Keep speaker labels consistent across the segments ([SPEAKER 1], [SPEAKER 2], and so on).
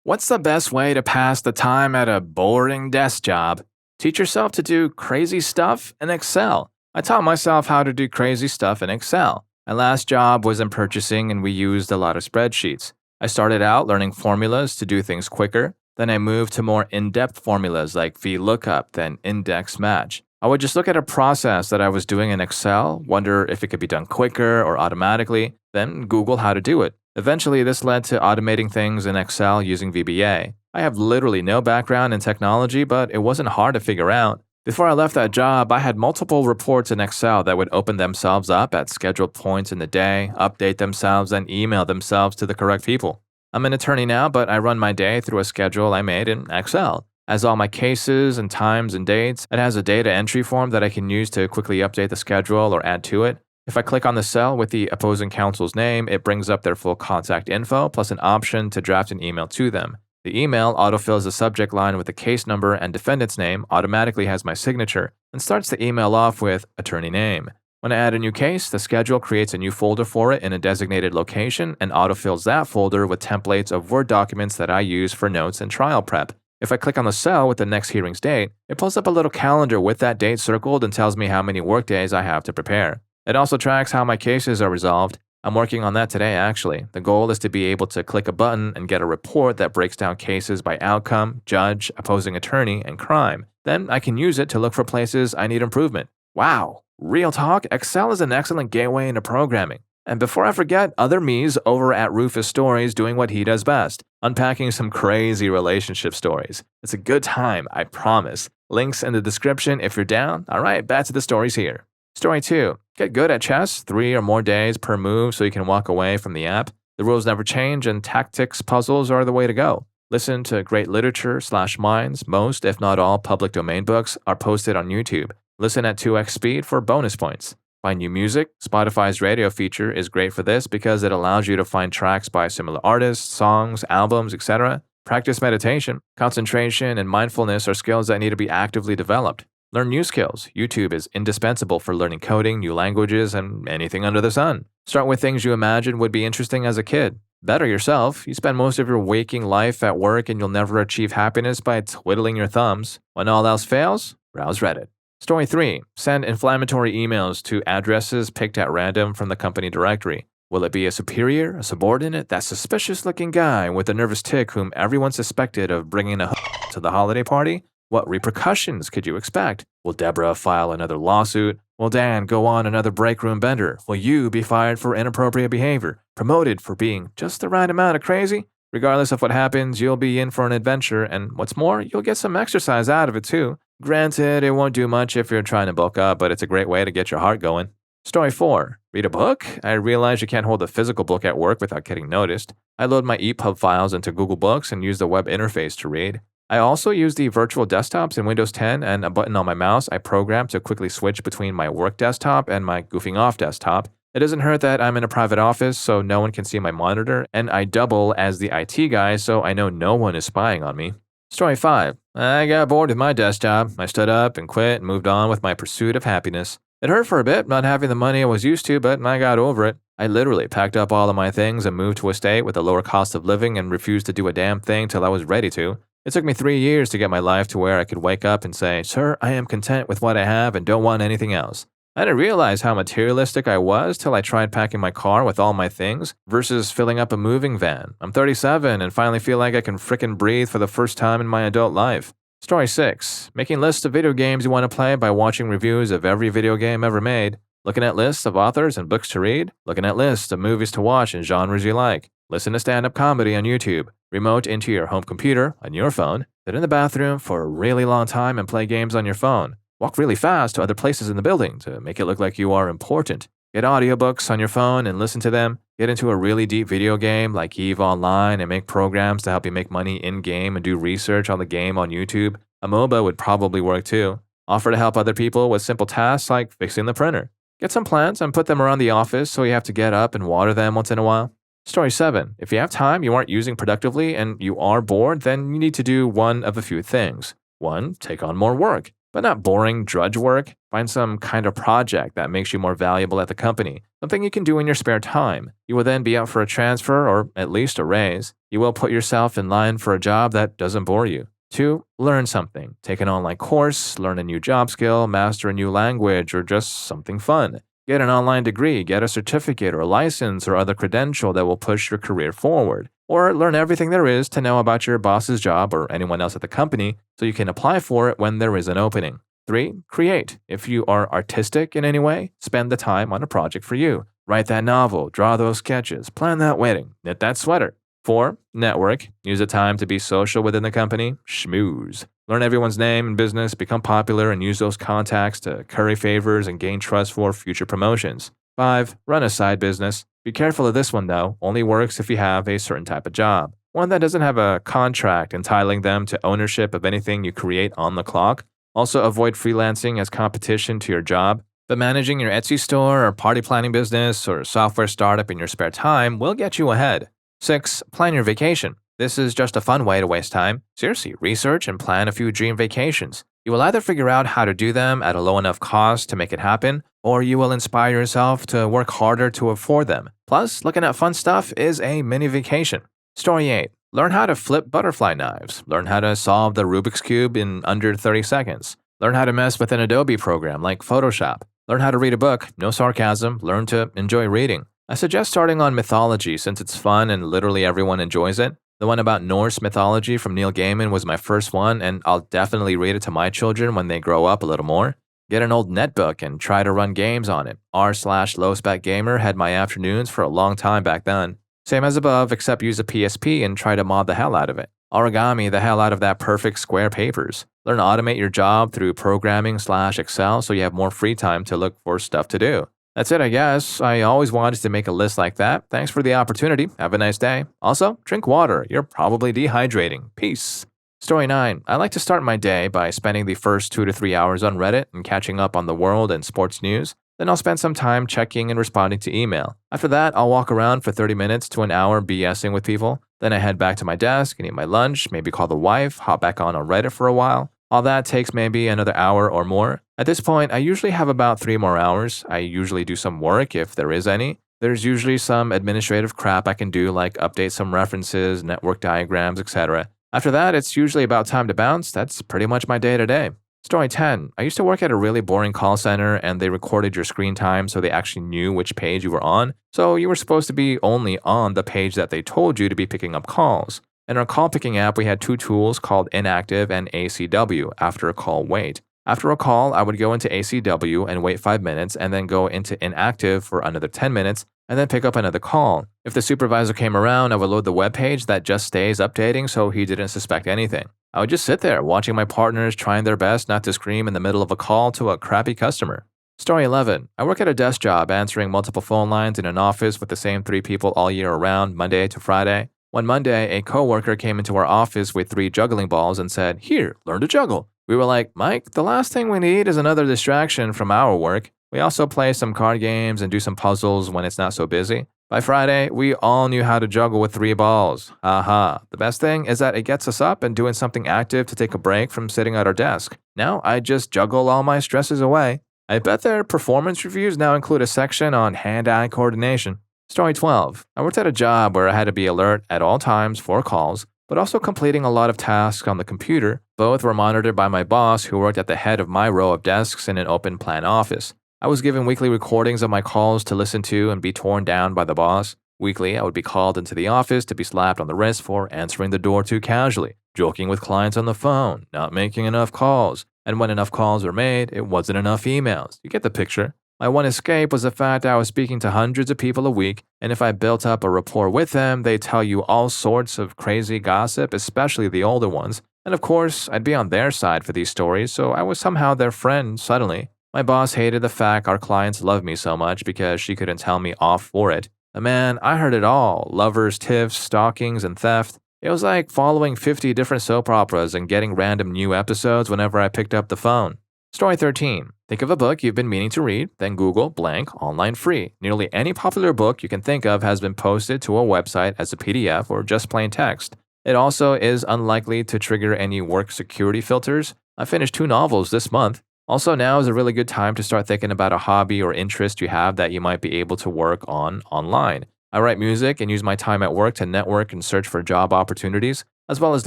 [SPEAKER 1] What's the best way to pass the time at a boring desk job? Teach yourself to do crazy stuff in Excel. I taught myself how to do crazy stuff in Excel. My last job was in purchasing and we used a lot of spreadsheets. I started out learning formulas to do things quicker. Then I moved to more in-depth formulas like VLOOKUP, then index match. I would just look at a process that I was doing in Excel, wonder if it could be done quicker or automatically, then Google how to do it. Eventually, this led to automating things in Excel using VBA. I have literally no background in technology, but it wasn't hard to figure out. Before I left that job, I had multiple reports in Excel that would open themselves up at scheduled points in the day, update themselves, and email themselves to the correct people. I'm an attorney now, but I run my day through a schedule I made in Excel. As all my cases and times and dates, it has a data entry form that I can use to quickly update the schedule or add to it. If I click on the cell with the opposing counsel's name, it brings up their full contact info plus an option to draft an email to them. The email autofills the subject line with the case number and defendant's name, automatically has my signature, and starts the email off with attorney name. When I add a new case, the schedule creates a new folder for it in a designated location and autofills that folder with templates of Word documents that I use for notes and trial prep. If I click on the cell with the next hearing's date, it pulls up a little calendar with that date circled and tells me how many workdays I have to prepare. It also tracks how my cases are resolved. I'm working on that today, actually. The goal is to be able to click a button and get a report that breaks down cases by outcome, judge, opposing attorney, and crime. Then I can use it to look for places I need improvement. Wow! Real talk, Excel is an excellent gateway into programming. And before I forget, other me's over at Rufus Stories doing what he does best, unpacking some crazy relationship stories. It's a good time, I promise. Links in the description if you're down. Alright, back to the stories here. Story 2. Get good at chess, 3 or more days per move so you can walk away from the app. The rules never change and tactics puzzles are the way to go. Listen to great literature/minds. Most, if not all, public domain books are posted on YouTube. Listen at 2x speed for bonus points. Find new music. Spotify's radio feature is great for this because it allows you to find tracks by similar artists, songs, albums, etc. Practice meditation. Concentration and mindfulness are skills that need to be actively developed. Learn new skills. YouTube is indispensable for learning coding, new languages, and anything under the sun. Start with things you imagined would be interesting as a kid. Better yourself. You spend most of your waking life at work and you'll never achieve happiness by twiddling your thumbs. When all else fails, browse Reddit. Story 3. Send inflammatory emails to addresses picked at random from the company directory. Will it be a superior, a subordinate, that suspicious-looking guy with a nervous tick whom everyone suspected of bringing a to the holiday party? What repercussions could you expect? Will Deborah file another lawsuit? Will Dan go on another break room bender? Will you be fired for inappropriate behavior? Promoted for being just the right amount of crazy? Regardless of what happens, you'll be in for an adventure, and what's more, you'll get some exercise out of it too. Granted, it won't do much if you're trying to bulk up, but it's a great way to get your heart going. Story 4. Read a book? I realize you can't hold a physical book at work without getting noticed. I load my EPUB files into Google Books and use the web interface to read. I also use the virtual desktops in Windows 10 and a button on my mouse I program to quickly switch between my work desktop and my goofing off desktop. It doesn't hurt that I'm in a private office so no one can see my monitor, and I double as the IT guy so I know no one is spying on me. Story 5. I got bored with my desk job. I stood up and quit and moved on with my pursuit of happiness. It hurt for a bit not having the money I was used to, but I got over it. I literally packed up all of my things and moved to a state with a lower cost of living and refused to do a damn thing till I was ready to. It took me 3 years to get my life to where I could wake up and say, "Sir, I am content with what I have and don't want anything else." I didn't realize how materialistic I was till I tried packing my car with all my things versus filling up a moving van. I'm 37 and finally feel like I can frickin' breathe for the first time in my adult life. Story 6. Making lists of video games you want to play by watching reviews of every video game ever made. Looking at lists of authors and books to read. Looking at lists of movies to watch and genres you like. Listen to stand-up comedy on YouTube. Remote into your home computer on your phone. Sit in the bathroom for a really long time and play games on your phone. Walk really fast to other places in the building to make it look like you are important. Get audiobooks on your phone and listen to them. Get into a really deep video game like EVE Online and make programs to help you make money in-game and do research on the game on YouTube. A MOBA would probably work too. Offer to help other people with simple tasks like fixing the printer. Get some plants and put them around the office so you have to get up and water them once in a while. Story 7. If you have time you aren't using productively and you are bored, then you need to do one of a few things. 1. Take on more work. but not boring drudge work. Find some kind of project that makes you more valuable at the company, something you can do in your spare time. You will then be up for a transfer or at least a raise. You will put yourself in line for a job that doesn't bore you. 2. Learn something. Take an online course, learn a new job skill, master a new language, or just something fun. Get an online degree, get a certificate or a license or other credential that will push your career forward. Or learn everything there is to know about your boss's job or anyone else at the company so you can apply for it when there is an opening. 3. Create. If you are artistic in any way, spend the time on a project for you. Write that novel, draw those sketches, plan that wedding, knit that sweater. 4. Network. Use the time to be social within the company. Schmooze. Learn everyone's name in business, become popular, and use those contacts to curry favors and gain trust for future promotions. 5. Run a side business. Be careful of this one though, only works if you have a certain type of job. One that doesn't have a contract entitling them to ownership of anything you create on the clock. Also avoid freelancing as competition to your job. But managing your Etsy store or party planning business or software startup in your spare time will get you ahead. 6. Plan your vacation. This is just a fun way to waste time. Seriously, research and plan a few dream vacations. You will either figure out how to do them at a low enough cost to make it happen, or you will inspire yourself to work harder to afford them. Plus, looking at fun stuff is a mini vacation. Story 8. Learn how to flip butterfly knives. Learn how to solve the Rubik's Cube in under 30 seconds. Learn how to mess with an Adobe program like Photoshop. Learn how to read a book. No sarcasm. Learn to enjoy reading. I suggest starting on mythology since it's fun and literally everyone enjoys it. The one about Norse mythology from Neil Gaiman was my first one, and I'll definitely read it to my children when they grow up a little more. Get an old netbook and try to run games on it. r/lowspecgamer had my afternoons for a long time back then. Same as above, except use a PSP and try to mod the hell out of it. Origami the hell out of that perfect square papers. Learn to automate your job through programming/Excel so you have more free time to look for stuff to do. That's it, I guess. I always wanted to make a list like that. Thanks for the opportunity. Have a nice day. Also, drink water. You're probably dehydrating. Peace. Story 9. I like to start my day by spending the first 2 to 3 hours on Reddit and catching up on the world and sports news. Then I'll spend some time checking and responding to email. After that, I'll walk around for 30 minutes to an hour BSing with people. Then I head back to my desk and eat my lunch, maybe call the wife, hop back on Reddit for a while. All that takes maybe another hour or more. At this point, I usually have about 3 more hours. I usually do some work if there is any. There's usually some administrative crap I can do like update some references, network diagrams, etc. After that, it's usually about time to bounce. That's pretty much my day to day. Story 10. I used to work at a really boring call center and they recorded your screen time so they actually knew which page you were on. So you were supposed to be only on the page that they told you to be picking up calls. In our call picking app, we had 2 tools called Inactive and ACW, after a call wait. After a call, I would go into ACW and wait 5 minutes and then go into Inactive for another 10 minutes and then pick up another call. If the supervisor came around, I would load the web page that just stays updating so he didn't suspect anything. I would just sit there watching my partners trying their best not to scream in the middle of a call to a crappy customer. Story 11. I work at a desk job answering multiple phone lines in an office with the same 3 people all year around, Monday to Friday. One Monday, a coworker came into our office with 3 juggling balls and said, "Here, learn to juggle." We were like, "Mike, the last thing we need is another distraction from our work." We also play some card games and do some puzzles when it's not so busy. By Friday, we all knew how to juggle with 3 balls. Haha. The best thing is that it gets us up and doing something active to take a break from sitting at our desk. Now I just juggle all my stresses away. I bet their performance reviews now include a section on hand-eye coordination. Story 12. I worked at a job where I had to be alert at all times for calls, but also completing a lot of tasks on the computer. Both were monitored by my boss, who worked at the head of my row of desks in an open plan office. I was given weekly recordings of my calls to listen to and be torn down by the boss. Weekly, I would be called into the office to be slapped on the wrist for answering the door too casually, joking with clients on the phone, not making enough calls, and when enough calls were made, it wasn't enough emails. You get the picture. My one escape was the fact I was speaking to hundreds of people a week, and if I built up a rapport with them, they'd tell you all sorts of crazy gossip, especially the older ones. And of course, I'd be on their side for these stories, so I was somehow their friend suddenly. My boss hated the fact our clients loved me so much because she couldn't tell me off for it. But man, I heard it all. Lovers, tiffs, stalkings, and theft. It was like following 50 different soap operas and getting random new episodes whenever I picked up the phone. Story 13. Think of a book you've been meaning to read, then Google blank online free. Nearly any popular book you can think of has been posted to a website as a PDF or just plain text. It also is unlikely to trigger any work security filters. I finished 2 novels this month. Also, now is a really good time to start thinking about a hobby or interest you have that you might be able to work on online. I write music and use my time at work to network and search for job opportunities, as well as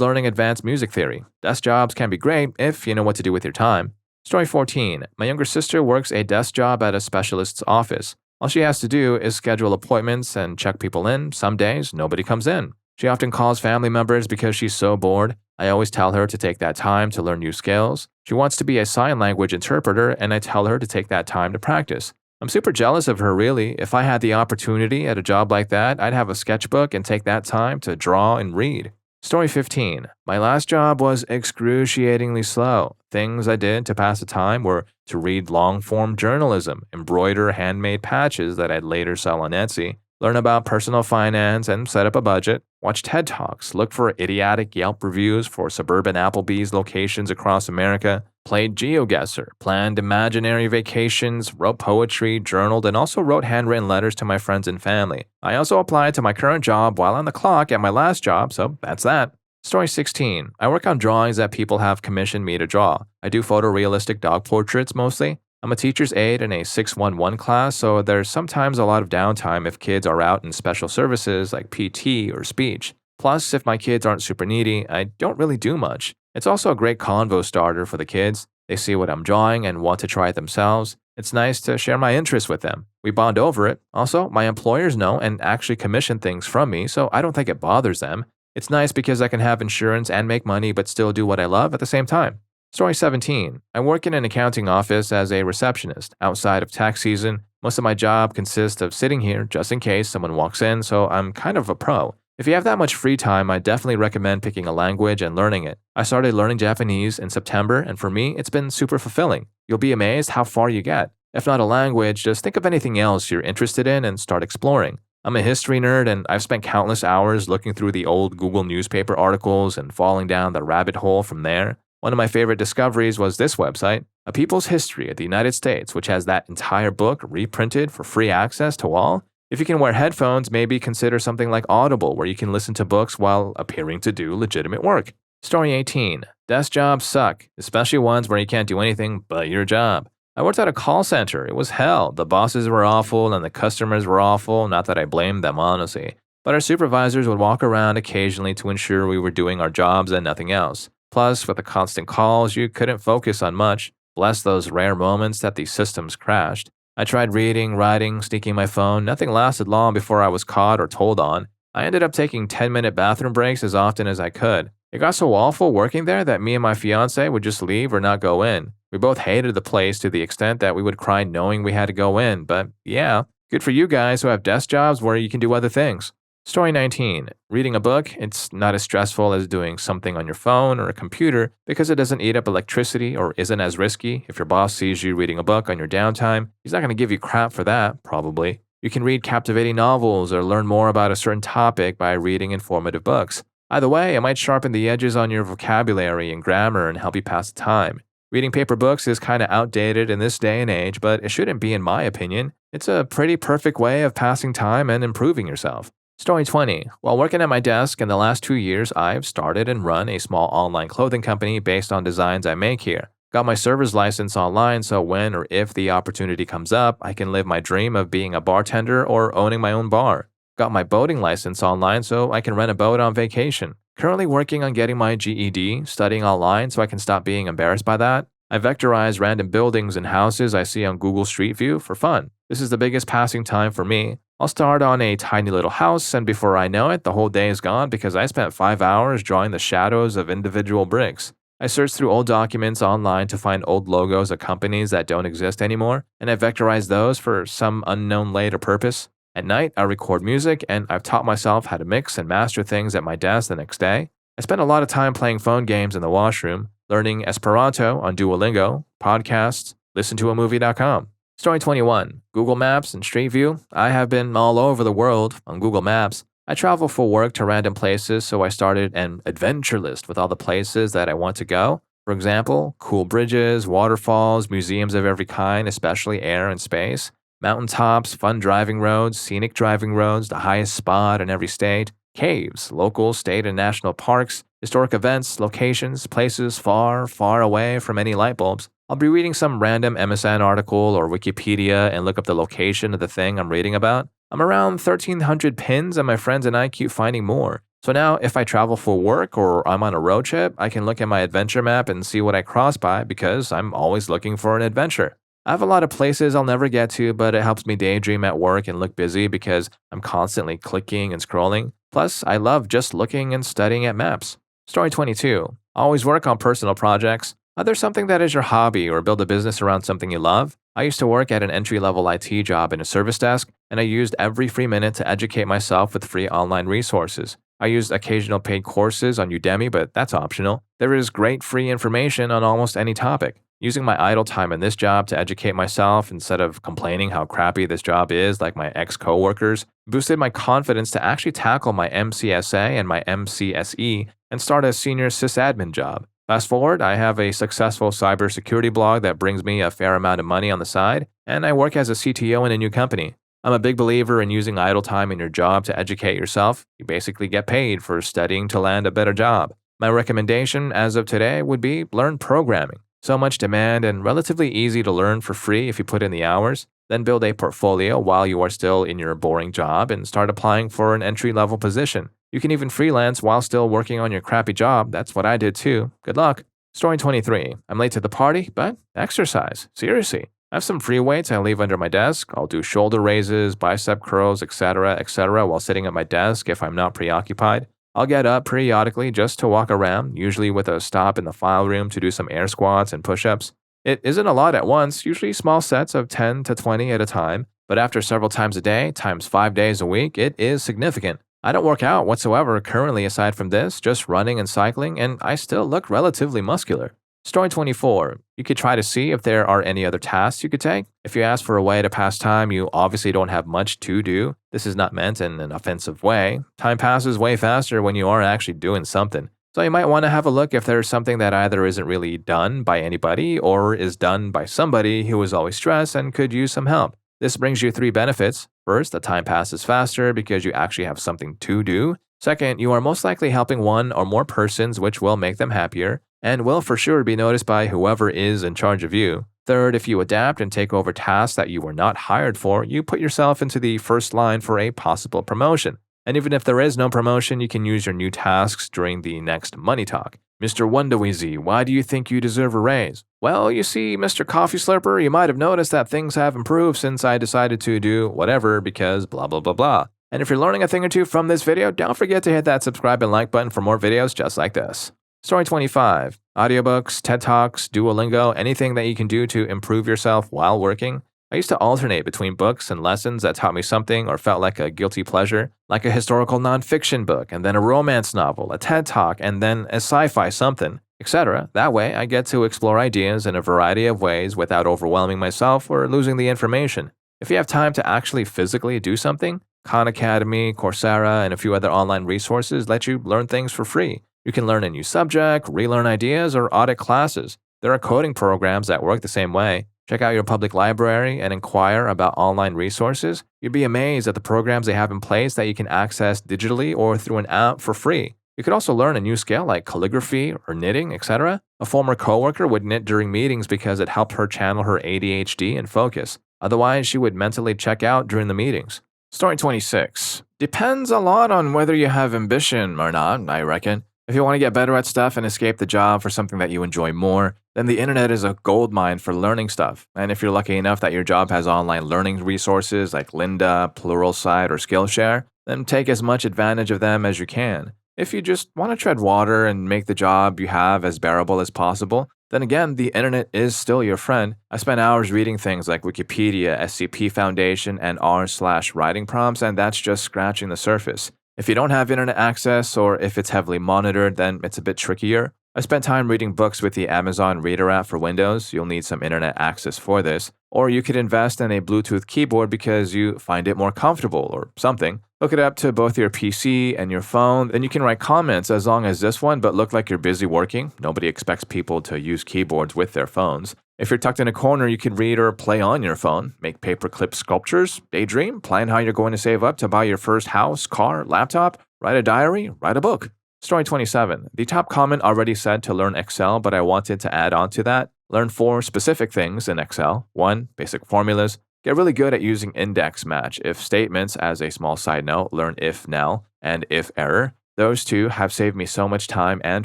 [SPEAKER 1] learning advanced music theory. Desk jobs can be great if you know what to do with your time. Story 14. My younger sister works a desk job at a specialist's office. All she has to do is schedule appointments and check people in. Some days, nobody comes in. She often calls family members because she's so bored. I always tell her to take that time to learn new skills. She wants to be a sign language interpreter, and I tell her to take that time to practice. I'm super jealous of her, really. If I had the opportunity at a job like that, I'd have a sketchbook and take that time to draw and read. Story 15. My last job was excruciatingly slow. Things I did to pass the time were to read long-form journalism, embroider handmade patches that I'd later sell on Etsy, learn about personal finance and set up a budget, watch TED Talks, look for idiotic Yelp reviews for suburban Applebee's locations across America, played GeoGuessr, planned imaginary vacations, wrote poetry, journaled, and also wrote handwritten letters to my friends and family. I also applied to my current job while on the clock at my last job, so that's that. Story 16. I work on drawings that people have commissioned me to draw. I do photorealistic dog portraits mostly. I'm a teacher's aide in a 611 class, so there's sometimes a lot of downtime if kids are out in special services like PT or speech. Plus, if my kids aren't super needy, I don't really do much. It's also a great convo starter for the kids. They see what I'm drawing and want to try it themselves. It's nice to share my interests with them. We bond over it. Also, my employers know and actually commission things from me, so I don't think it bothers them. It's nice because I can have insurance and make money but still do what I love at the same time. Story 17. I work in an accounting office as a receptionist. Outside of tax season, most of my job consists of sitting here just in case someone walks in, so I'm kind of a pro. If you have that much free time, I definitely recommend picking a language and learning it. I started learning Japanese in September, and for me, it's been super fulfilling. You'll be amazed how far you get. If not a language, just think of anything else you're interested in and start exploring. I'm a history nerd, and I've spent countless hours looking through the old Google newspaper articles and falling down the rabbit hole from there. One of my favorite discoveries was this website, A People's History of the United States, which has that entire book reprinted for free access to all. If you can wear headphones, maybe consider something like Audible, where you can listen to books while appearing to do legitimate work. Story 18. Desk jobs suck, especially ones where you can't do anything but your job. I worked at a call center. It was hell. The bosses were awful and the customers were awful, not that I blamed them, honestly. But our supervisors would walk around occasionally to ensure we were doing our jobs and nothing else. Plus, with the constant calls, you couldn't focus on much. Bless those rare moments that the systems crashed. I tried reading, writing, sneaking my phone. Nothing lasted long before I was caught or told on. I ended up taking 10-minute bathroom breaks as often as I could. It got so awful working there that me and my fiance would just leave or not go in. We both hated the place to the extent that we would cry knowing we had to go in, but yeah, good for you guys who have desk jobs where you can do other things. Story 19. Reading a book, it's not as stressful as doing something on your phone or a computer because it doesn't eat up electricity or isn't as risky. If your boss sees you reading a book on your downtime, he's not going to give you crap for that, probably. You can read captivating novels or learn more about a certain topic by reading informative books. Either way, it might sharpen the edges on your vocabulary and grammar and help you pass the time. Reading paper books is kind of outdated in this day and age, but it shouldn't be in my opinion. It's a pretty perfect way of passing time and improving yourself. Story 20. While working at my desk in the last 2 years, I've started and run a small online clothing company based on designs I make here. Got my server's license online, so when or if the opportunity comes up, I can live my dream of being a bartender or owning my own bar. Got my boating license online so I can rent a boat on vacation. Currently working on getting my GED, studying online so I can stop being embarrassed by that. I vectorize random buildings and houses I see on Google Street View for fun. This is the biggest passing time for me. I'll start on a tiny little house, and before I know it, the whole day is gone because I spent 5 hours drawing the shadows of individual bricks. I search through old documents online to find old logos of companies that don't exist anymore, and I vectorize those for some unknown later purpose. At night, I record music, and I've taught myself how to mix and master things at my desk the next day. I spend a lot of time playing phone games in the washroom, learning Esperanto on Duolingo, podcasts, listentoamovie.com. Story 21. Google Maps and Street View. I have been all over the world on Google Maps. I travel for work to random places, so I started an adventure list with all the places that I want to go. For example, cool bridges, waterfalls, museums of every kind, especially air and space, mountaintops, fun driving roads, scenic driving roads, the highest spot in every state, Caves, local, state, and national parks, historic events, locations, places far, far away from any light bulbs. I'll be reading some random MSN article or Wikipedia and look up the location of the thing I'm reading about. I'm around 1,300 pins, and my friends and I keep finding more. So now, if I travel for work or I'm on a road trip, I can look at my adventure map and see what I cross by because I'm always looking for an adventure. I have a lot of places I'll never get to, but it helps me daydream at work and look busy because I'm constantly clicking and scrolling. Plus, I love just looking and studying at maps. Story 22. Always work on personal projects. Other something that is your hobby or build a business around something you love. I used to work at an entry-level IT job in a service desk, and I used every free minute to educate myself with free online resources. I used occasional paid courses on Udemy, but that's optional. There is great free information on almost any topic. Using my idle time in this job to educate myself instead of complaining how crappy this job is like my ex-coworkers boosted my confidence to actually tackle my MCSA and my MCSE and start a senior sysadmin job. Fast forward, I have a successful cybersecurity blog that brings me a fair amount of money on the side, and I work as a CTO in a new company. I'm a big believer in using idle time in your job to educate yourself. You basically get paid for studying to land a better job. My recommendation as of today would be learn programming. So much demand and relatively easy to learn for free if you put in the hours. Then build a portfolio while you are still in your boring job and start applying for an entry-level position. You can even freelance while still working on your crappy job. That's what I did too. Good luck. Story 23. I'm late to the party, but exercise. Seriously. I have some free weights I leave under my desk. I'll do shoulder raises, bicep curls, etc., while sitting at my desk if I'm not preoccupied. I'll get up periodically just to walk around, usually with a stop in the file room to do some air squats and push-ups. It isn't a lot at once, usually small sets of 10 to 20 at a time, but after several times a day, times 5 days a week, it is significant. I don't work out whatsoever currently aside from this, just running and cycling, and I still look relatively muscular. Story 24. You could try to see if there are any other tasks you could take. If you ask for a way to pass time, you obviously don't have much to do. This is not meant in an offensive way. Time passes way faster when you are actually doing something. So you might want to have a look if there's something that either isn't really done by anybody or is done by somebody who is always stressed and could use some help. This brings you 3 benefits. First, the time passes faster because you actually have something to do. Second, you are most likely helping one or more persons, which will make them happier and will for sure be noticed by whoever is in charge of you. Third, if you adapt and take over tasks that you were not hired for, you put yourself into the first line for a possible promotion. And even if there is no promotion, you can use your new tasks during the next money talk. Mr. Wonderweezy, why do you think you deserve a raise? Well, you see, Mr. Coffee Slurper, you might have noticed that things have improved since I decided to do whatever because blah blah blah blah. And if you're learning a thing or two from this video, don't forget to hit that subscribe and like button for more videos just like this. Story 25. Audiobooks, TED Talks, Duolingo, anything that you can do to improve yourself while working. I used to alternate between books and lessons that taught me something or felt like a guilty pleasure, like a historical nonfiction book, and then a romance novel, a TED Talk, and then a sci-fi something, etc. That way, I get to explore ideas in a variety of ways without overwhelming myself or losing the information. If you have time to actually physically do something, Khan Academy, Coursera, and a few other online resources let you learn things for free. You can learn a new subject, relearn ideas, or audit classes. There are coding programs that work the same way. Check out your public library and inquire about online resources. You'd be amazed at the programs they have in place that you can access digitally or through an app for free. You could also learn a new skill like calligraphy or knitting, etc. A former coworker would knit during meetings because it helped her channel her ADHD and focus. Otherwise, she would mentally check out during the meetings. Story 26. Depends a lot on whether you have ambition or not, I reckon. If you want to get better at stuff and escape the job for something that you enjoy more, then the internet is a goldmine for learning stuff. And if you're lucky enough that your job has online learning resources like Lynda, Pluralsight, or Skillshare, then take as much advantage of them as you can. If you just want to tread water and make the job you have as bearable as possible, then again, the internet is still your friend. I spent hours reading things like Wikipedia, SCP Foundation, and r/writing prompts, and that's just scratching the surface. If you don't have internet access or if it's heavily monitored, then it's a bit trickier. I spent time reading books with the Amazon Reader app for Windows. You'll need some internet access for this. Or you could invest in a Bluetooth keyboard because you find it more comfortable or something. Hook it up to both your PC and your phone, then you can write comments as long as this one but look like you're busy working. Nobody expects people to use keyboards with their phones. If you're tucked in a corner, you could read or play on your phone, make paperclip sculptures, daydream, plan how you're going to save up to buy your first house, car, laptop, Write a diary, write a book. Story 27. The top comment already said to learn Excel, but I wanted to add on to that. Learn 4 specific things in Excel. 1. Basic formulas. Get really good at using index match if statements. As a small side note, learn if nel and if error. Those 2 have saved me so much time and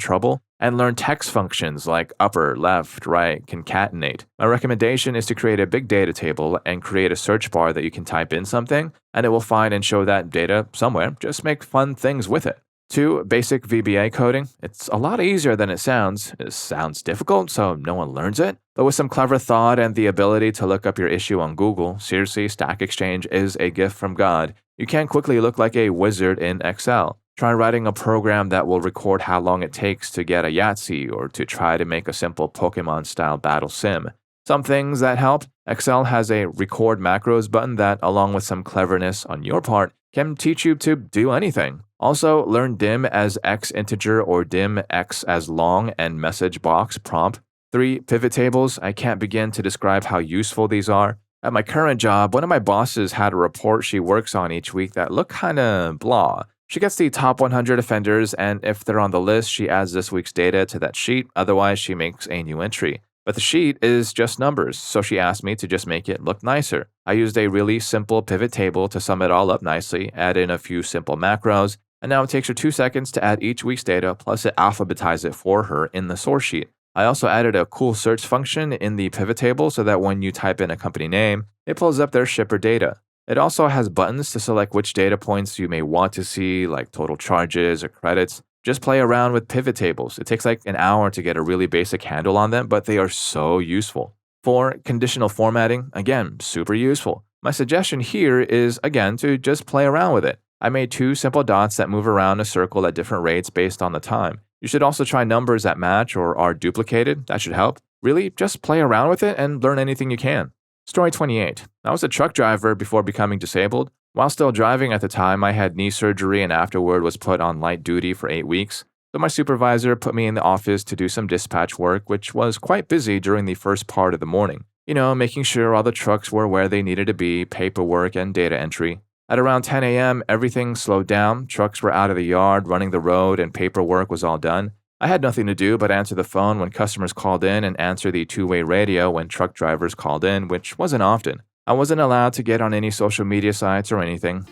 [SPEAKER 1] trouble. And learn text functions like upper, left, right, concatenate. My recommendation is to create a big data table and create a search bar that you can type in something, and it will find and show that data somewhere. Just make fun things with it. 2. Basic VBA coding. It's a lot easier than it sounds. It sounds difficult, so no one learns it. But with some clever thought and the ability to look up your issue on Google, seriously, Stack Exchange is a gift from God. You can quickly look like a wizard in Excel. Try writing a program that will record how long it takes to get a Yahtzee or to try to make a simple Pokemon-style battle sim. Some things that help. Excel has a record macros button that, along with some cleverness on your part, can teach you to do anything. Also, learn dim as x integer or dim x as long and message box prompt. 3. Pivot tables. I can't begin to describe how useful these are. At my current job, one of my bosses had a report she works on each week that looked kinda blah. She gets the top 100 offenders, and if they're on the list, she adds this week's data to that sheet. Otherwise, she makes a new entry. But the sheet is just numbers, so she asked me to just make it look nicer. I used a really simple pivot table to sum it all up nicely, add in a few simple macros, and now it takes her 2 seconds to add each week's data, plus it alphabetizes it for her in the source sheet. I also added a cool search function in the pivot table so that when you type in a company name, it pulls up their shipper data. It also has buttons to select which data points you may want to see, like total charges or credits. Just play around with pivot tables. It takes like an hour to get a really basic handle on them, but they are so useful. 4. Conditional formatting. Again, super useful. My suggestion here is, again, to just play around with it. I made 2 simple dots that move around a circle at different rates based on the time. You should also try numbers that match or are duplicated. That should help. Really, just play around with it and learn anything you can. Story 28. I was a truck driver before becoming disabled. While still driving at the time, I had knee surgery and afterward was put on light duty for 8 weeks. So my supervisor put me in the office to do some dispatch work, which was quite busy during the first part of the morning. Making sure all the trucks were where they needed to be, paperwork and data entry. At around 10 a.m., everything slowed down. Trucks were out of the yard, running the road, and paperwork was all done. I had nothing to do but answer the phone when customers called in and answer the two-way radio when truck drivers called in, which wasn't often. I wasn't allowed to get on any social media sites or anything.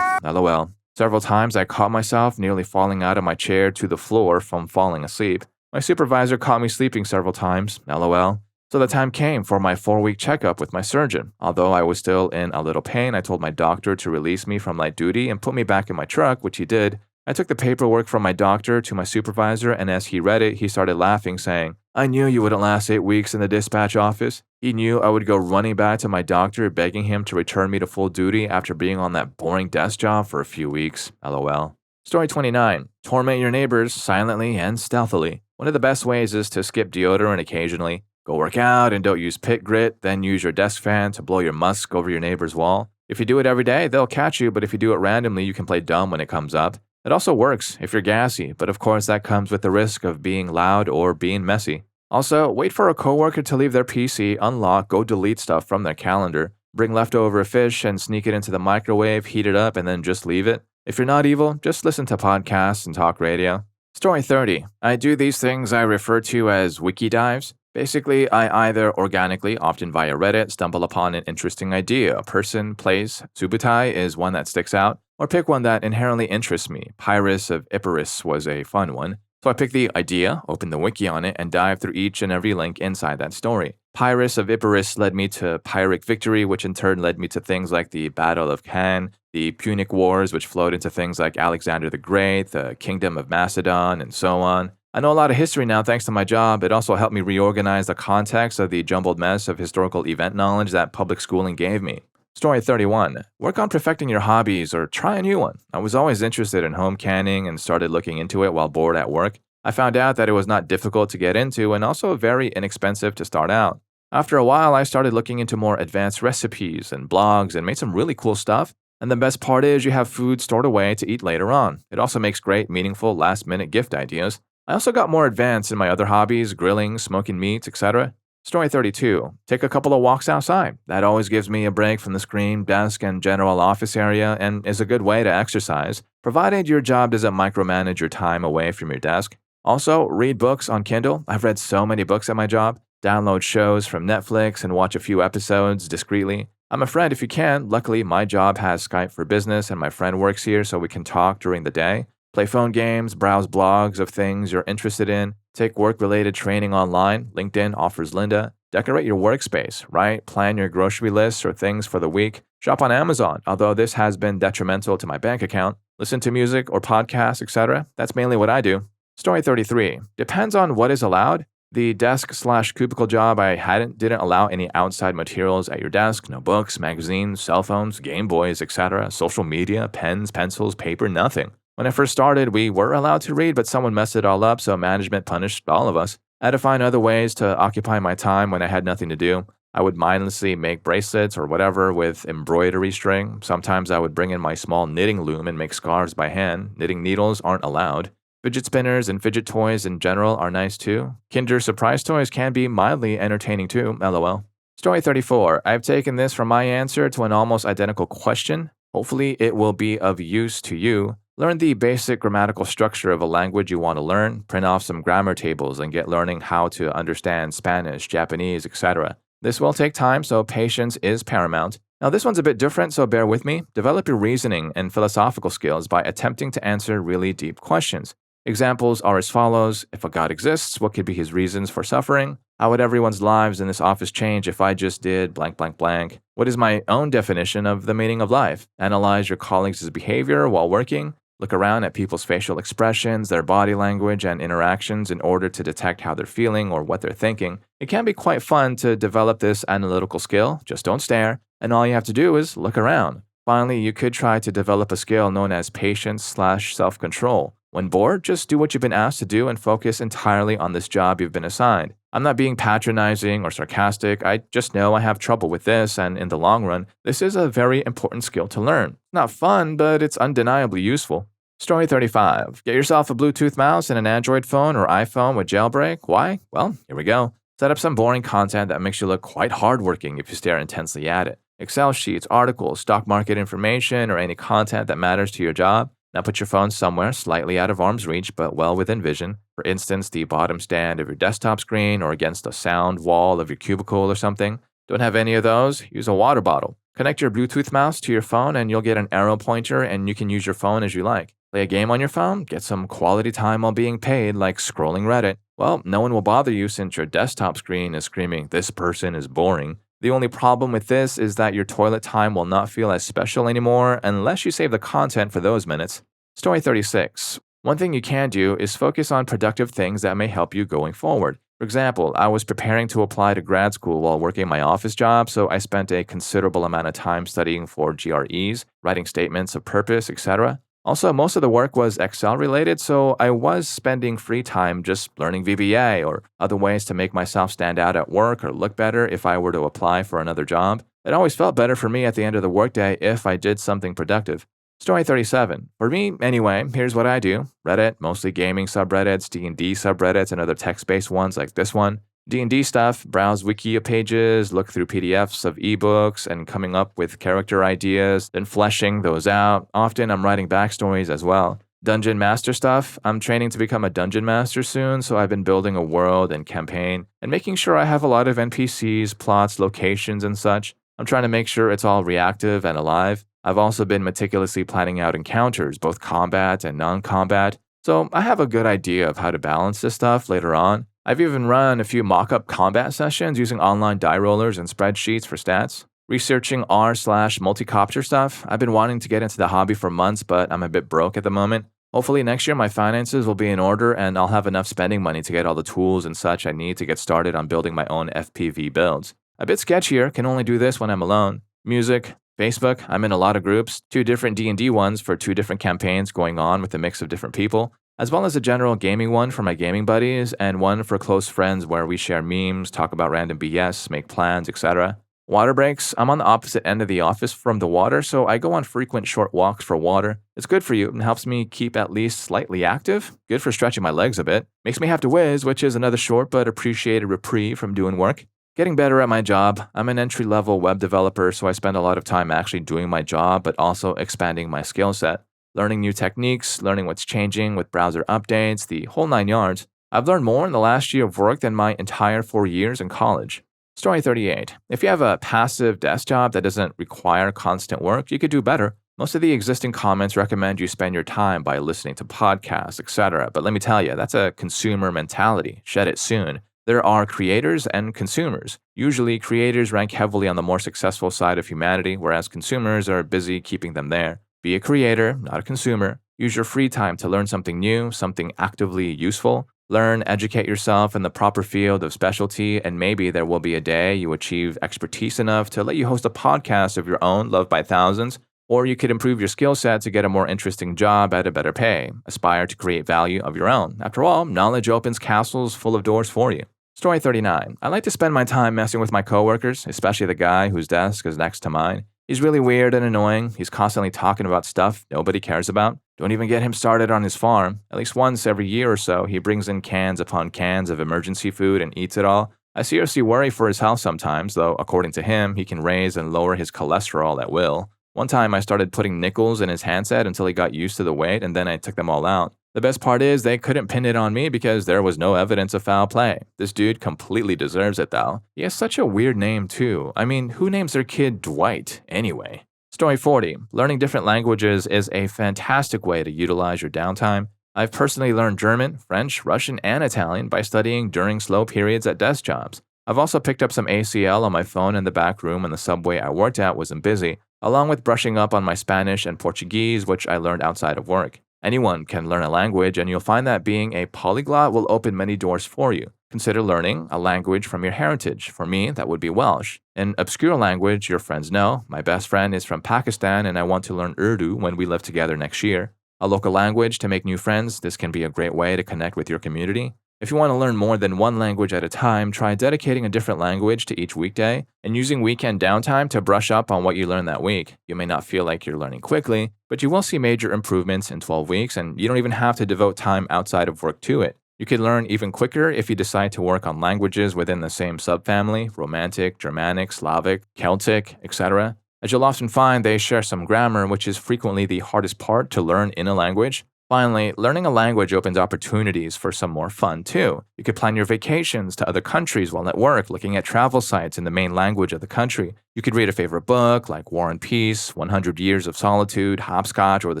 [SPEAKER 1] LOL. Several times I caught myself nearly falling out of my chair to the floor from falling asleep. My supervisor caught me sleeping several times. LOL. So the time came for my 4-week checkup with my surgeon. Although I was still in a little pain, I told my doctor to release me from light duty and put me back in my truck, which he did. I took the paperwork from my doctor to my supervisor, and as he read it, he started laughing, saying, "I knew you wouldn't last 8 weeks in the dispatch office." He knew I would go running back to my doctor, begging him to return me to full duty after being on that boring desk job for a few weeks. LOL. Story 29. Torment your neighbors silently and stealthily. One of the best ways is to skip deodorant occasionally. Go work out and don't use pit grit, then use your desk fan to blow your musk over your neighbor's wall. If you do it every day, they'll catch you, but if you do it randomly, you can play dumb when it comes up. It also works if you're gassy, but of course that comes with the risk of being loud or being messy. Also, wait for a coworker to leave their PC, unlock, go delete stuff from their calendar, bring leftover fish and sneak it into the microwave, heat it up, and then just leave it. If you're not evil, just listen to podcasts and talk radio. Story 30. I do these things I refer to as Wiki Dives. Basically, I either organically, often via Reddit, stumble upon an interesting idea, a person, place, Subutai is one that sticks out, or pick one that inherently interests me. Pyrrhus of Epirus was a fun one. So I pick the idea, open the wiki on it, and dive through each and every link inside that story. Pyrrhus of Epirus led me to Pyrrhic victory, which in turn led me to things like the Battle of Cannes, the Punic Wars, which flowed into things like Alexander the Great, the Kingdom of Macedon, and so on. I know a lot of history now thanks to my job. It also helped me reorganize the context of the jumbled mess of historical event knowledge that public schooling gave me. Story 31. Work on perfecting your hobbies or try a new one. I was always interested in home canning and started looking into it while bored at work. I found out that it was not difficult to get into and also very inexpensive to start out. After a while, I started looking into more advanced recipes and blogs and made some really cool stuff. And the best part is you have food stored away to eat later on. It also makes great, meaningful, last-minute gift ideas. I also got more advanced in my other hobbies, grilling, smoking meats, etc. Story 32. Take a couple of walks outside. That always gives me a break from the screen, desk, and general office area and is a good way to exercise, provided your job doesn't micromanage your time away from your desk. Also, read books on Kindle. I've read so many books at my job. Download shows from Netflix and watch a few episodes discreetly. I'm a friend if you can. Luckily, my job has Skype for Business and my friend works here so we can talk during the day. Play phone games, browse blogs of things you're interested in, take work-related training online. LinkedIn offers Linda. Decorate your workspace, right? Plan your grocery lists or things for the week. Shop on Amazon, although this has been detrimental to my bank account. Listen to music or podcasts, etc. That's mainly what I do. Story 33. Depends on what is allowed. The desk/cubicle job I hadn't didn't allow any outside materials at your desk, no books, magazines, cell phones, Game Boys, etc., social media, pens, pencils, paper, nothing. When I first started, we were allowed to read, but someone messed it all up, so management punished all of us. I had to find other ways to occupy my time when I had nothing to do. I would mindlessly make bracelets or whatever with embroidery string. Sometimes I would bring in my small knitting loom and make scarves by hand. Knitting needles aren't allowed. Fidget spinners and fidget toys in general are nice too. Kinder Surprise toys can be mildly entertaining too, lol. Story 34. I've taken this from my answer to an almost identical question. Hopefully it will be of use to you. Learn the basic grammatical structure of a language you want to learn, print off some grammar tables, and get learning how to understand Spanish, Japanese, etc. This will take time, so patience is paramount. Now this one's a bit different, so bear with me. Develop your reasoning and philosophical skills by attempting to answer really deep questions. Examples are as follows. If a God exists, what could be his reasons for suffering? How would everyone's lives in this office change if I just did blank blank blank? What is my own definition of the meaning of life? Analyze your colleagues' behavior while working. Look around at people's facial expressions, their body language, and interactions in order to detect how they're feeling or what they're thinking. It can be quite fun to develop this analytical skill. Just don't stare, and all you have to do is look around. Finally, you could try to develop a skill known as patience/self-control. When bored, just do what you've been asked to do and focus entirely on this job you've been assigned. I'm not being patronizing or sarcastic, I just know I have trouble with this, and in the long run, this is a very important skill to learn. Not fun, but it's undeniably useful. Story 35. Get yourself a Bluetooth mouse and an Android phone or iPhone with jailbreak. Why? Well, here we go. Set up some boring content that makes you look quite hardworking if you stare intensely at it. Excel sheets, articles, stock market information, or any content that matters to your job. Now put your phone somewhere slightly out of arm's reach but well within vision. For instance, the bottom stand of your desktop screen or against a sound wall of your cubicle or something. Don't have any of those? Use a water bottle. Connect your Bluetooth mouse to your phone and you'll get an arrow pointer and you can use your phone as you like. Play a game on your phone? Get some quality time while being paid like scrolling Reddit. Well, no one will bother you since your desktop screen is screaming, "This person is boring." The only problem with this is that your toilet time will not feel as special anymore unless you save the content for those minutes. Story 36. One thing you can do is focus on productive things that may help you going forward. For example, I was preparing to apply to grad school while working my office job, so I spent a considerable amount of time studying for GREs, writing statements of purpose, etc. Also, most of the work was Excel related, so I was spending free time just learning VBA or other ways to make myself stand out at work or look better if I were to apply for another job. It always felt better for me at the end of the workday if I did something productive. Story 37. For me, anyway, here's what I do. Reddit, mostly gaming subreddits, D&D subreddits, and other text-based ones like this one. D&D stuff, browse wiki pages, look through PDFs of ebooks, and coming up with character ideas, then fleshing those out. Often I'm writing backstories as well. Dungeon master stuff. I'm training to become a dungeon master soon, so I've been building a world and campaign, and making sure I have a lot of NPCs, plots, locations, and such. I'm trying to make sure it's all reactive and alive. I've also been meticulously planning out encounters, both combat and non-combat, so I have a good idea of how to balance this stuff later on. I've even run a few mock-up combat sessions using online die rollers and spreadsheets for stats. Researching R/multicopter stuff. I've been wanting to get into the hobby for months, but I'm a bit broke at the moment. Hopefully next year my finances will be in order and I'll have enough spending money to get all the tools and such I need to get started on building my own FPV builds. A bit sketchier, can only do this when I'm alone. Music. Facebook, I'm in a lot of groups, 2 different D&D ones for 2 different campaigns going on with a mix of different people, as well as a general gaming one for my gaming buddies, and one for close friends where we share memes, talk about random BS, make plans, etc. Water breaks, I'm on the opposite end of the office from the water, so I go on frequent short walks for water. It's good for you and helps me keep at least slightly active, good for stretching my legs a bit, makes me have to whiz, which is another short but appreciated reprieve from doing work. Getting better at my job. I'm an entry-level web developer, so I spend a lot of time actually doing my job, but also expanding my skill set. Learning new techniques, learning what's changing with browser updates, the whole 9 yards. I've learned more in the last year of work than my entire 4 years in college. Story 38. If you have a passive desk job that doesn't require constant work, you could do better. Most of the existing comments recommend you spend your time by listening to podcasts, etc. But let me tell you, that's a consumer mentality. Shed it soon. There are creators and consumers. Usually, creators rank heavily on the more successful side of humanity, whereas consumers are busy keeping them there. Be a creator, not a consumer. Use your free time to learn something new, something actively useful. Learn, educate yourself in the proper field of specialty, and maybe there will be a day you achieve expertise enough to let you host a podcast of your own, loved by thousands. Or you could improve your skill set to get a more interesting job at a better pay. Aspire to create value of your own. After all, knowledge opens castles full of doors for you. Story 39. I like to spend my time messing with my coworkers, especially the guy whose desk is next to mine. He's really weird and annoying. He's constantly talking about stuff nobody cares about. Don't even get him started on his farm. At least once every year or so, he brings in cans upon cans of emergency food and eats it all. I seriously worry for his health sometimes, though according to him, he can raise and lower his cholesterol at will. One time I started putting nickels in his handset until he got used to the weight, and then I took them all out. The best part is they couldn't pin it on me because there was no evidence of foul play. This dude completely deserves it though. He has such a weird name too. I mean, who names their kid Dwight anyway? Story 40. Learning different languages is a fantastic way to utilize your downtime. I've personally learned German, French, Russian, and Italian by studying during slow periods at desk jobs. I've also picked up some ACL on my phone in the back room when the subway I worked at wasn't busy, along with brushing up on my Spanish and Portuguese, which I learned outside of work. Anyone can learn a language, and you'll find that being a polyglot will open many doors for you. Consider learning a language from your heritage. For me, that would be Welsh. An obscure language your friends know. My best friend is from Pakistan, and I want to learn Urdu when we live together next year. A local language to make new friends. This can be a great way to connect with your community. If you want to learn more than one language at a time, try dedicating a different language to each weekday and using weekend downtime to brush up on what you learned that week. You may not feel like you're learning quickly, but you will see major improvements in 12 weeks, and you don't even have to devote time outside of work to it. You could learn even quicker if you decide to work on languages within the same subfamily: Romantic, Germanic, Slavic, Celtic, etc. As you'll often find, they share some grammar, which is frequently the hardest part to learn in a language. Finally, learning a language opens opportunities for some more fun too. You could plan your vacations to other countries while at work, looking at travel sites in the main language of the country. You could read a favorite book like War and Peace, 100 Years of Solitude, Hopscotch, or The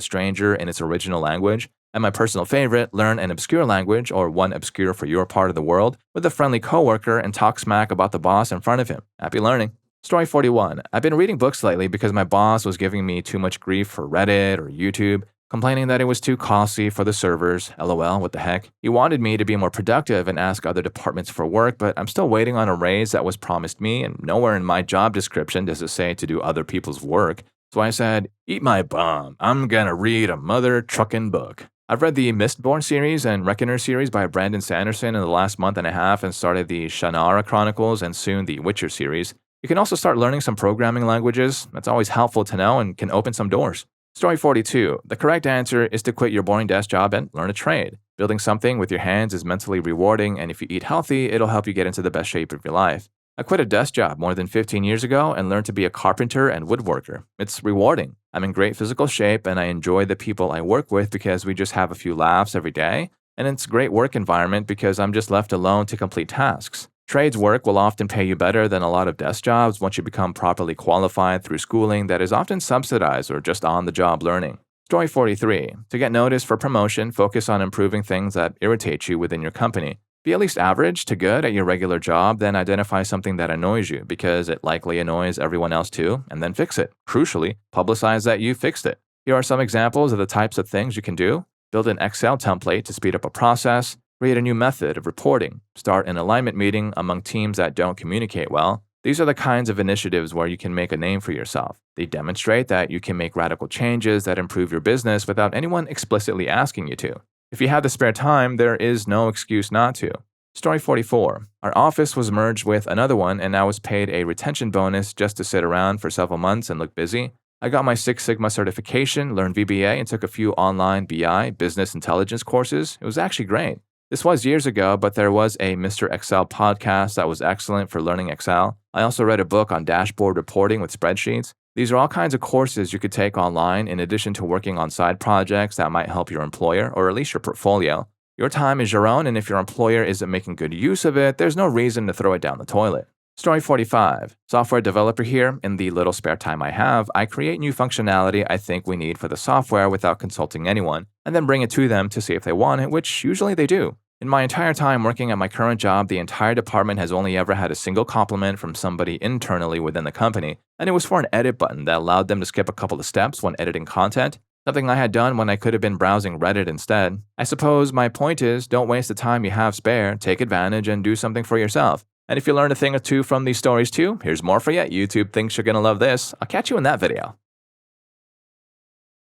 [SPEAKER 1] Stranger in its original language. And my personal favorite, learn an obscure language or one obscure for your part of the world with a friendly coworker and talk smack about the boss in front of him. Happy learning. Story 41. I've been reading books lately because my boss was giving me too much grief for Reddit or YouTube, complaining that it was too costly for the servers. LOL, what the heck? He wanted me to be more productive and ask other departments for work, but I'm still waiting on a raise that was promised me, and nowhere in my job description does it say to do other people's work. So I said, eat my bum. I'm gonna read a mother truckin' book. I've read the Mistborn series and Reckoner series by Brandon Sanderson in the last month and a half and started the Shannara Chronicles and soon the Witcher series. You can also start learning some programming languages. That's always helpful to know and can open some doors. Story 42. The correct answer is to quit your boring desk job and learn a trade. Building something with your hands is mentally rewarding, and if you eat healthy, it'll help you get into the best shape of your life. I quit a desk job more than 15 years ago and learned to be a carpenter and woodworker. It's rewarding. I'm in great physical shape, and I enjoy the people I work with because we just have a few laughs every day, and it's a great work environment because I'm just left alone to complete tasks. Trades work will often pay you better than a lot of desk jobs once you become properly qualified through schooling that is often subsidized or just on-the-job learning. Story 43. To get noticed for promotion, focus on improving things that irritate you within your company. Be at least average to good at your regular job, then identify something that annoys you because it likely annoys everyone else too, and then fix it. Crucially, publicize that you fixed it. Here are some examples of the types of things you can do. Build an Excel template to speed up a process. Create a new method of reporting. Start an alignment meeting among teams that don't communicate well. These are the kinds of initiatives where you can make a name for yourself. They demonstrate that you can make radical changes that improve your business without anyone explicitly asking you to. If you have the spare time, there is no excuse not to. Story 44. Our office was merged with another one, and I was paid a retention bonus just to sit around for several months and look busy. I got my Six Sigma certification, learned VBA, and took a few online BI, business intelligence courses. It was actually great. This was years ago, but there was a Mr. Excel podcast that was excellent for learning Excel. I also read a book on dashboard reporting with spreadsheets. These are all kinds of courses you could take online in addition to working on side projects that might help your employer or at least your portfolio. Your time is your own, and if your employer isn't making good use of it, there's no reason to throw it down the toilet. Story 45. Software developer here. In the little spare time I have, I create new functionality I think we need for the software without consulting anyone, and then bring it to them to see if they want it, which usually they do. In my entire time working at my current job, the entire department has only ever had a single compliment from somebody internally within the company, and it was for an edit button that allowed them to skip a couple of steps when editing content, something I had done when I could have been browsing Reddit instead. I suppose my point is, don't waste the time you have spare, take advantage and do something for yourself. And if you learned a thing or two from these stories too, here's more for you. YouTube thinks you're gonna love this. I'll catch you in that video.